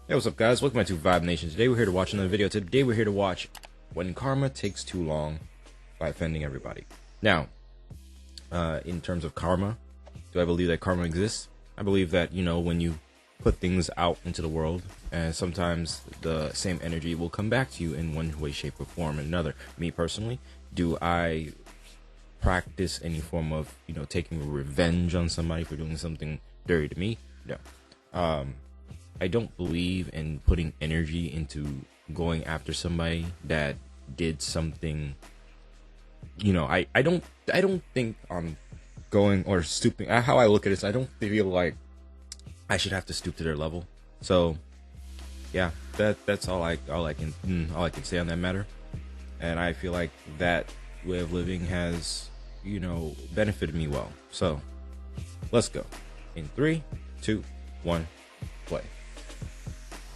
Hey, what's up guys? Welcome back to Vibe Nation. Today we're here to watch another video. Today we're here to watch When Karma Takes Too Long by Offending Everybody. Now, in terms of karma, do I believe that karma exists? I believe that, you know, when you put things out into the world, and sometimes the same energy will come back to you in one way, shape, or form or another. Me personally, do I practice any form of, you know, taking revenge on somebody for doing something dirty to me? No. I don't believe in putting energy into going after somebody that did something, you know, I don't think I'm going or stooping. How I look at it is I don't feel like I should have to stoop to their level. So yeah, that's all I can say on that matter. And I feel like that way of living has, you know, benefited me well. So let's go. In 3, 2, 1, play.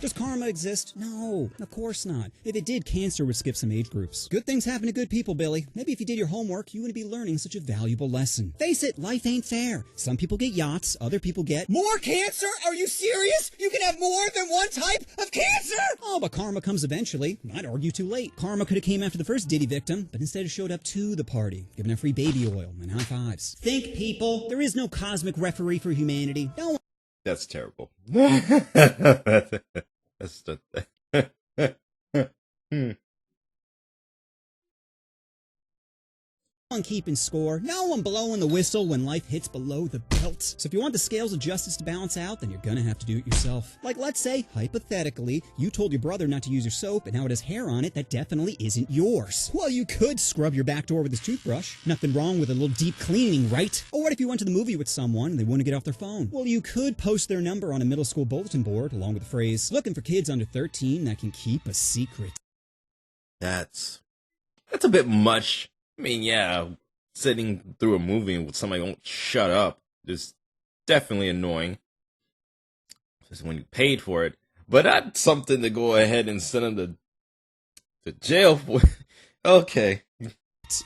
Does karma exist? No, of course not. If it did, cancer would skip some age groups. Good things happen to good people, Billy. Maybe if you did your homework, you wouldn't be learning such a valuable lesson. Face it, life ain't fair. Some people get yachts, other people get... More cancer? Are you serious? You can have more than one type of cancer? Oh, but karma comes eventually. I'd argue too late. Karma could have came after the first Diddy victim, but instead showed up to the party, giving her free baby oil and high fives. Think, people. There is no cosmic referee for humanity. No one... That's terrible. That's the No one keeping score, no one blowing the whistle when life hits below the belt. So if you want the scales of justice to balance out, then you're gonna have to do it yourself. Like, let's say, hypothetically, you told your brother not to use your soap, and now it has hair on it that definitely isn't yours. Well, you could scrub your back door with his toothbrush. Nothing wrong with a little deep cleaning, right? Or what if you went to the movie with someone and they wouldn't get off their phone? Well, you could post their number on a middle school bulletin board, along with the phrase, looking for kids under 13 that can keep a secret. That's a bit much. I mean, yeah, sitting through a movie with somebody who won't shut up is definitely annoying. Just when you paid for it. But that's something to go ahead and send them to jail for. Okay.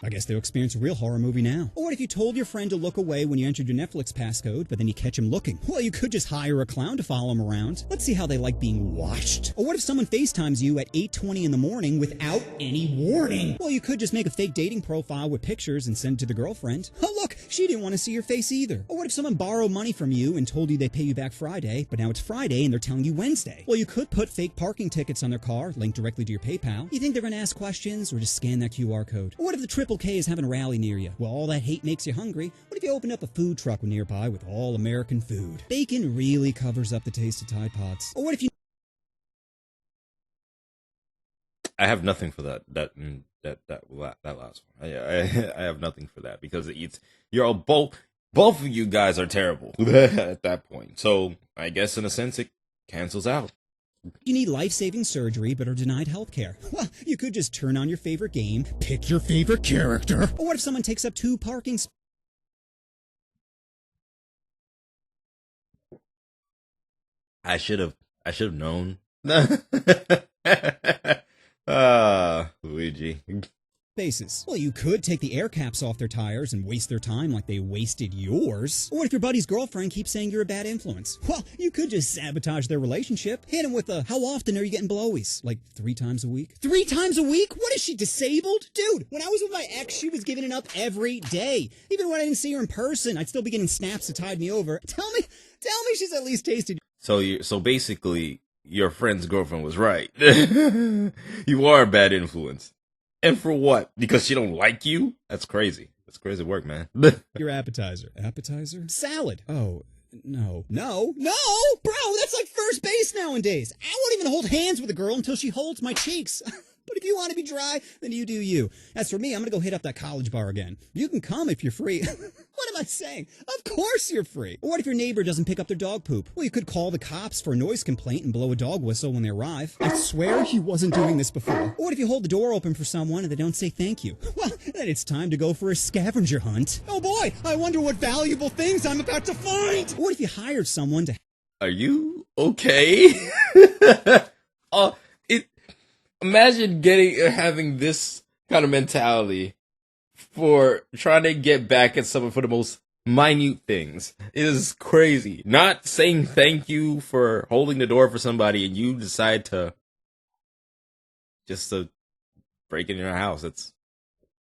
I guess they'll experience a real horror movie now. Or what if you told your friend to look away when you entered your Netflix passcode, but then you catch him looking? Well, you could just hire a clown to follow him around. Let's see how they like being watched. Or what if someone FaceTimes you at 8:20 in the morning without any warning? Well, you could just make a fake dating profile with pictures and send it to the girlfriend. Oh, look, she didn't want to see your face either. Or what if someone borrowed money from you and told you they pay you back Friday, but now it's Friday and they're telling you Wednesday? Well, you could put fake parking tickets on their car, linked directly to your PayPal. You think they're going to ask questions, or just scan that QR code? Or what if the Triple K is having a rally near you? Well, all that hate makes you hungry. What if you opened up a food truck nearby with all American food? Bacon really covers up the taste of Tide Pods. Or what if you... I have nothing for that last one. I have nothing for that because you're all both of you guys are terrible at that point. So I guess in a sense it cancels out. You need life-saving surgery but are denied health care. Well, you could just turn on your favorite game, pick your favorite character. Or what if someone takes up 2 parking spots? I should have known. Luigi. Spaces. Well, you could take the air caps off their tires and waste their time like they wasted yours. Or what if your buddy's girlfriend keeps saying you're a bad influence? Well, you could just sabotage their relationship. Hit him with a, how often are you getting blowies? Like 3 times a week? 3 times a week? What is she, disabled? Dude, when I was with my ex, she was giving it up every day. Even when I didn't see her in person, I'd still be getting snaps to tide me over. Tell me she's at least tasted. So basically, your friend's girlfriend was right. You are a bad influence. And for what? Because she don't like you? That's crazy. That's crazy work, man. Your appetizer. Appetizer? Salad. Oh, no. No, bro, that's like first base nowadays. I won't even hold hands with a girl until she holds my cheeks. But if you want to be dry, then you do you. As for me, I'm going to go hit up that college bar again. You can come if you're free. What am I saying? Of course you're free. Or what if your neighbor doesn't pick up their dog poop? Well, you could call the cops for a noise complaint and blow a dog whistle when they arrive. I swear he wasn't doing this before. Or what if you hold the door open for someone and they don't say thank you? Well, then it's time to go for a scavenger hunt. Oh boy, I wonder what valuable things I'm about to find. Or what if you hired someone to... Are you okay? imagine having this kind of mentality for trying to get back at someone for the most minute things. It is crazy. Not saying thank you for holding the door for somebody and you decide to break in your house.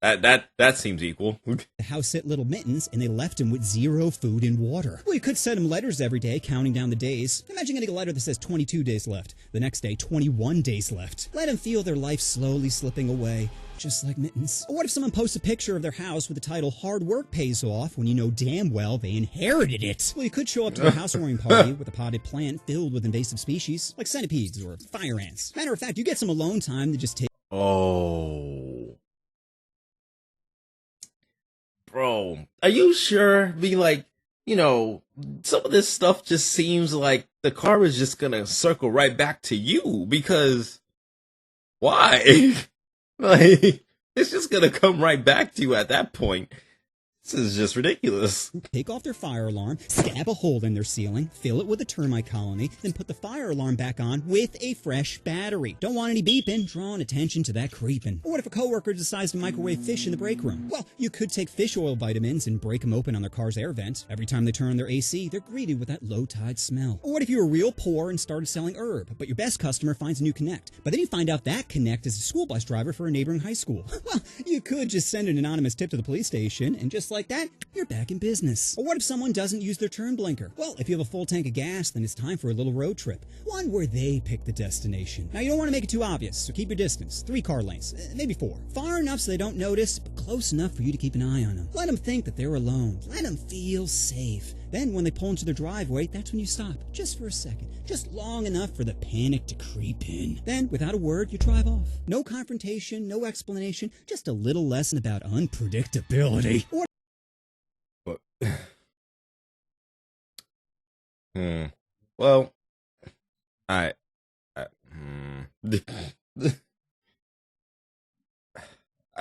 That seems equal. The house hit little Mittens, and they left him with 0 food and water. Well, you could send him letters every day, counting down the days. Imagine getting a letter that says 22 days left. The next day, 21 days left. Let him feel their life slowly slipping away, just like Mittens. Or what if someone posts a picture of their house with the title, "Hard work pays off," when you know damn well they inherited it? Well, you could show up to a housewarming party with a potted plant filled with invasive species, like centipedes or fire ants. Matter of fact, you get some alone time to just take... Oh. Bro, are you sure? Be like, some of this stuff just seems like the karma is just gonna circle right back to you, because why? Like, it's just gonna come right back to you at that point. This is just ridiculous. Take off their fire alarm, stab a hole in their ceiling, fill it with a termite colony, then put the fire alarm back on with a fresh battery. Don't want any beeping, drawing attention to that creeping. Or what if a coworker decides to microwave fish in the break room? Well, you could take fish oil vitamins and break them open on their car's air vent. Every time they turn on their AC, they're greeted with that low-tide smell. Or what if you were real poor and started selling herb, but your best customer finds a new connect, but then you find out that connect is a school bus driver for a neighboring high school? Well, you could just send an anonymous tip to the police station, and just like that, you're back in business. Or what if someone doesn't use their turn blinker? Well, if you have a full tank of gas, then it's time for a little road trip. One where they pick the destination. Now, you don't want to make it too obvious, so keep your distance. 3 car lanes, maybe 4. Far enough so they don't notice, but close enough for you to keep an eye on them. Let them think that they're alone. Let them feel safe. Then, when they pull into their driveway, that's when you stop, just for a second. Just long enough for the panic to creep in. Then, without a word, you drive off. No confrontation, no explanation, just a little lesson about unpredictability. Or Well, I I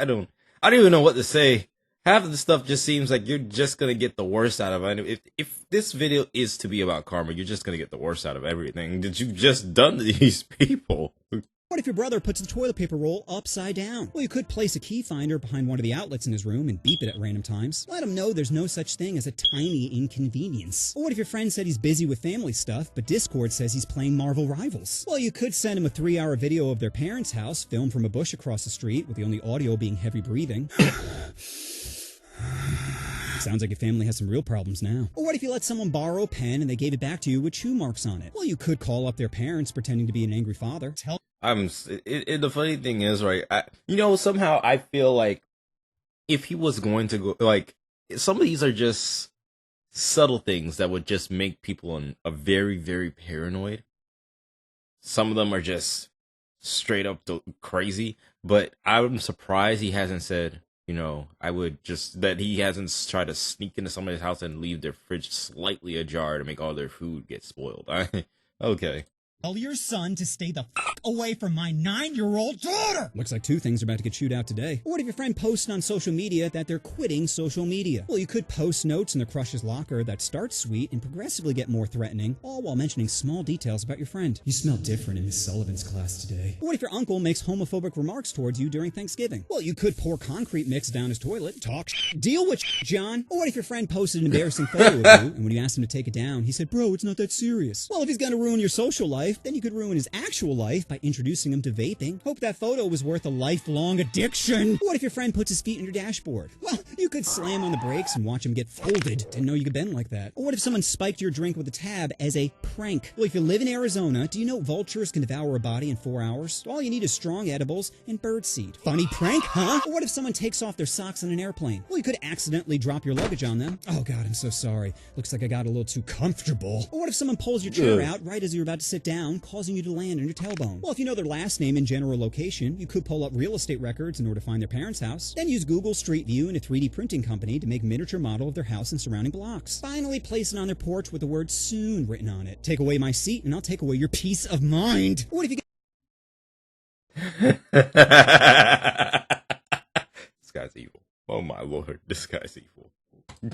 don't even know what to say. Half of the stuff just seems like you're just gonna get the worst out of it. If this video is to be about karma, you're just gonna get the worst out of everything that you've just done to these people. what if your brother puts the toilet paper roll upside down? Well, you could place a key finder behind one of the outlets in his room and beep it at random times. Let him know there's no such thing as a tiny inconvenience. Or what if your friend said he's busy with family stuff, but Discord says he's playing Marvel Rivals? Well, you could send him a 3-hour video of their parents' house, filmed from a bush across the street, with the only audio being heavy breathing. Sounds like your family has some real problems now. Or what if you let someone borrow a pen and they gave it back to you with chew marks on it? Well, you could call up their parents pretending to be an angry father. The funny thing is, right, somehow I feel like if he was going to go, like, some of these are just subtle things that would just make people a very, very paranoid. Some of them are just straight up crazy, but I'm surprised he hasn't said, that he hasn't tried to sneak into somebody's house and leave their fridge slightly ajar to make all their food get spoiled. Okay. Tell your son to stay the f*** away from my 9-year-old daughter! Looks like 2 things are about to get chewed out today. Or what if your friend posts on social media that they're quitting social media? Well, you could post notes in the crush's locker that start sweet and progressively get more threatening, all while mentioning small details about your friend. You smell different in Miss Sullivan's class today. Or what if your uncle makes homophobic remarks towards you during Thanksgiving? Well, you could pour concrete mix down his toilet. Talk deal with John. Or what if your friend posted an embarrassing photo of you, and when you asked him to take it down, he said, "Bro, it's not that serious." Well, if he's gonna ruin your social life, then you could ruin his actual life by introducing him to vaping. Hope that photo was worth a lifelong addiction. What if your friend puts his feet in your dashboard? Well, you could slam on the brakes and watch him get folded. Didn't know you could bend like that. Or what if someone spiked your drink with a tab as a prank? Well, if you live in Arizona, do you know vultures can devour a body in 4 hours? All you need is strong edibles and birdseed. Funny prank, huh? Or what if someone takes off their socks on an airplane? Well, you could accidentally drop your luggage on them. Oh God, I'm so sorry. Looks like I got a little too comfortable. Or what if someone pulls your chair out right as you're about to sit down, causing you to land on your tailbone? Well, if you know their last name and general location, you could pull up real estate records in order to find their parents' house. Then use Google Street View and a 3D printing company to make a miniature model of their house and surrounding blocks. Finally, place it on their porch with the word "soon" written on it. Take away my seat and I'll take away your peace of mind. Or what if you This guy's evil. Oh my lord, this guy's evil.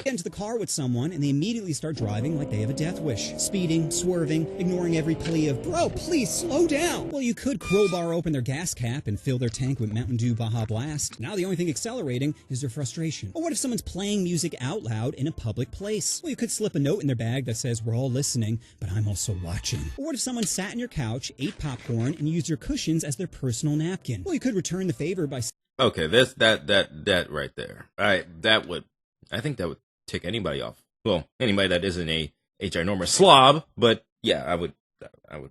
Get into the car with someone and they immediately start driving like they have a death wish. Speeding, swerving, ignoring every plea of, bro, please slow down. Well, you could crowbar open their gas cap and fill their tank with Mountain Dew Baja Blast. Now the only thing accelerating is their frustration. Or what if someone's playing music out loud in a public place? Well, you could slip a note in their bag that says, we're all listening, but I'm also watching. Or what if someone sat on your couch, ate popcorn, and used your cushions as their personal napkin? Well, you could return the favor by... Okay, that's that right there. I think that would tick anybody off. Well, anybody that isn't a ginormous slob, but yeah, I would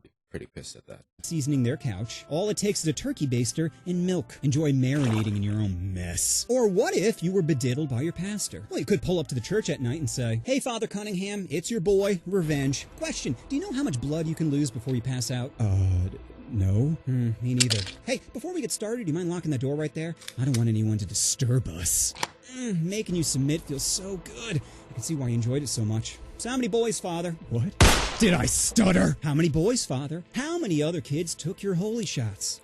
be pretty pissed at that. Seasoning their couch. All it takes is a turkey baster and milk. Enjoy marinating in your own mess. Or what if you were bediddled by your pastor? Well, you could pull up to the church at night and say, hey, Father Cunningham, it's your boy, Revenge. Question, do you know how much blood you can lose before you pass out? No. Me neither. Hey, before we get started, do you mind locking that door right there? I don't want anyone to disturb us. Making you submit feels so good. I can see why you enjoyed it so much. So how many boys, Father? What? Did I stutter? How many boys, Father? How many other kids took your holy shots?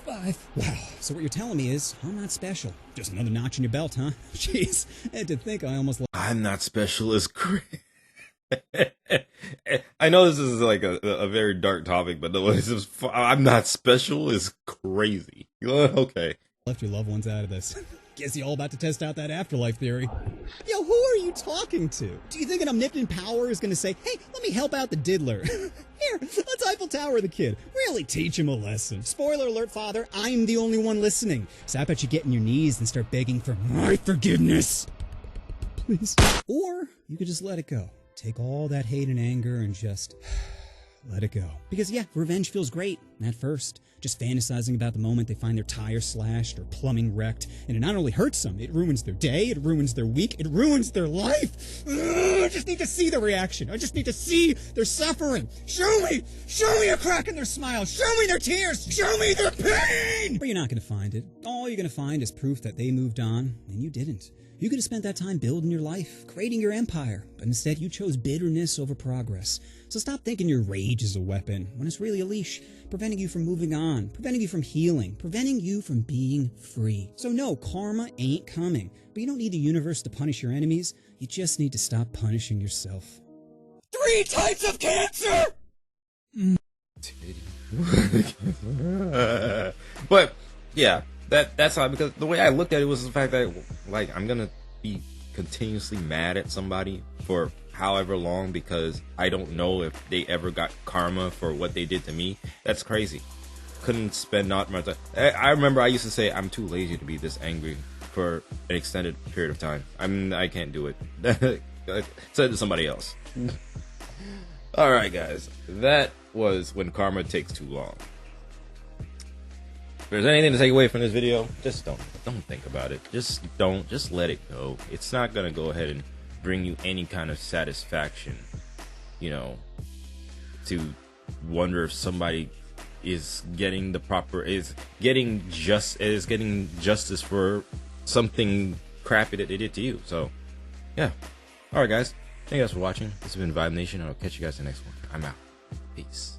5. Wow. So what you're telling me is, I'm not special. Just another notch in your belt, huh? Jeez. I had to think I almost... I'm not special is great. I know this is like a very dark topic, but I'm not special is crazy. Okay. Left your loved ones out of this. Guess you're all about to test out that afterlife theory. Yo, who are you talking to? Do you think an omnipotent power is going to say, hey, let me help out the diddler? Here, let's Eiffel Tower the kid. Really teach him a lesson. Spoiler alert, Father, I'm the only one listening. So I bet you get on your knees and start begging for my forgiveness. Please. Or you could just let it go. Take all that hate and anger and just let it go. Because yeah, revenge feels great at first. Just fantasizing about the moment they find their tire slashed or plumbing wrecked. And it not only hurts them, it ruins their day, it ruins their week, it ruins their life. I just need to see the reaction. I just need to see their suffering. Show me a crack in their smile. Show me their tears. Show me their pain. But you're not going to find it. All you're going to find is proof that they moved on and you didn't. You could have spent that time building your life, creating your empire, but instead you chose bitterness over progress. So stop thinking your rage is a weapon, when it's really a leash, preventing you from moving on, preventing you from healing, preventing you from being free. So no, karma ain't coming, but you don't need the universe to punish your enemies, you just need to stop punishing yourself. 3 types of cancer! But, yeah. That's how, because the way I looked at it was the fact that, like, I'm gonna be continuously mad at somebody for however long because I don't know if they ever got karma for what they did to me. That's crazy. Couldn't spend not much time. I remember I used to say I'm too lazy to be this angry for an extended period of time. I can't do it. Said it to somebody else. Alright guys, that was When Karma Takes Too Long. If there's anything to take away from this video, just don't think about it. Just let it go. It's not gonna go ahead and bring you any kind of satisfaction, you know, to wonder if somebody is getting justice for something crappy that they did to you. So yeah. Alright guys, thank you guys for watching. This has been Vibe Nation, and I'll catch you guys in the next one. I'm out. Peace.